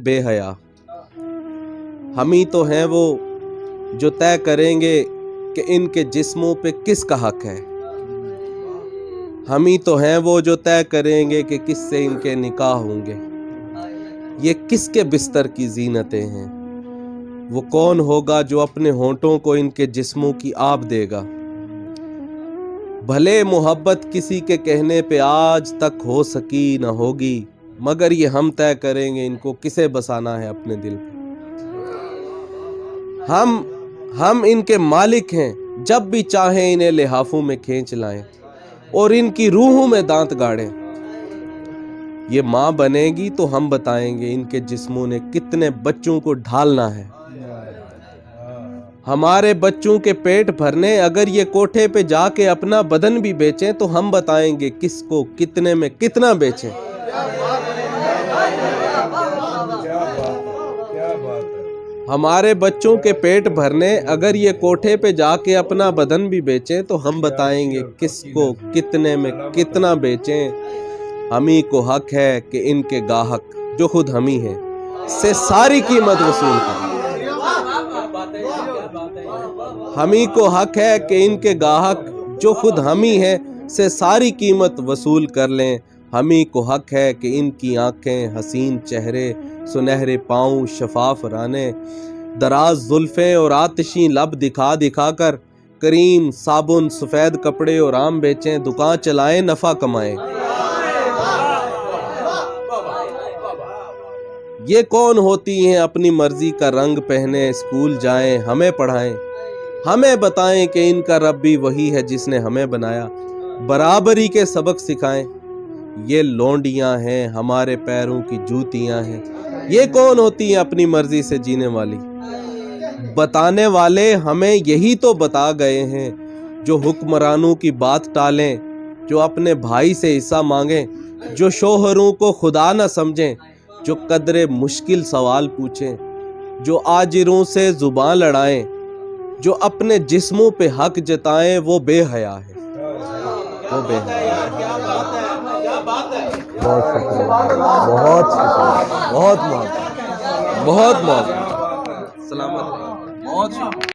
बे हया। हम ही तो हैं वो जो तय करेंगे कि इनके जिस्मों पे किसका हक है। हम ही तो हैं वो जो तय करेंगे कि किससे इनके निकाह होंगे। ये किसके बिस्तर की जीनतें हैं। वो कौन होगा जो अपने होंठों को इनके जिस्मों की आब देगा। भले मोहब्बत किसी के कहने पे आज तक हो सकी न होगी, मगर ये हम तय करेंगे इनको किसे बसाना है अपने दिल पे। हम इनके मालिक हैं, जब भी चाहें इन्हें लिहाफों में खींच लाएं और इनकी रूहों में दांत गाड़ें। ये माँ बनेगी तो हम बताएंगे इनके जिस्मों ने कितने बच्चों को ढालना है। हमारे बच्चों के पेट भरने अगर ये कोठे पे जाके अपना बदन भी बेचें तो हम बताएंगे किसको कितने में कितना बेचें। हमारे बच्चों के पेट भरने अगर ये कोठे पे जाके अपना बदन भी बेचें तो हम बताएंगे किसको कितने में कितना बेचें। हम ही को हक है कि इनके गाहक जो खुद हम ही हैं से सारी कीमत वसूल करें। हम ही को हक है कि इनके गाहक जो खुद हम ही हैं से सारी कीमत वसूल कर लें। हम ही को हक है कि इनकी आंखें, हसीन चेहरे, सुनहरे पाँव, शफाफ राने, दराज जुल्फें और आतिशी लब दिखा दिखा कर करीम साबुन, सफ़ेद कपड़े और आम बेचें, दुकान चलाएं, नफ़ा कमाएं। ये कौन होती हैं अपनी मर्जी का रंग पहने, स्कूल जाएं, हमें पढ़ाएं, हमें बताएं कि इनका रब भी वही है जिसने हमें बनाया, बराबरी के सबक सिखाएं। ये लौंडियां हैं, हमारे पैरों की जूतियां हैं। ये कौन होती हैं अपनी मर्जी से जीने वाली। बताने वाले हमें यही तो बता गए हैं, जो हुक्मरानों की बात टालें, जो अपने भाई से हिस्सा मांगें, जो शोहरों को खुदा न समझें, जो कदरे मुश्किल सवाल पूछें, जो आजिरों से जुबान लड़ाएं, जो अपने जिस्मों पे हक जताएं, वो बेहया है, वो बेहया है। बहुत शुक्रिया, बहुत शुक्रिया, बहुत मौत, बहुत मौत। सलामत। बहुत शुक्रिया।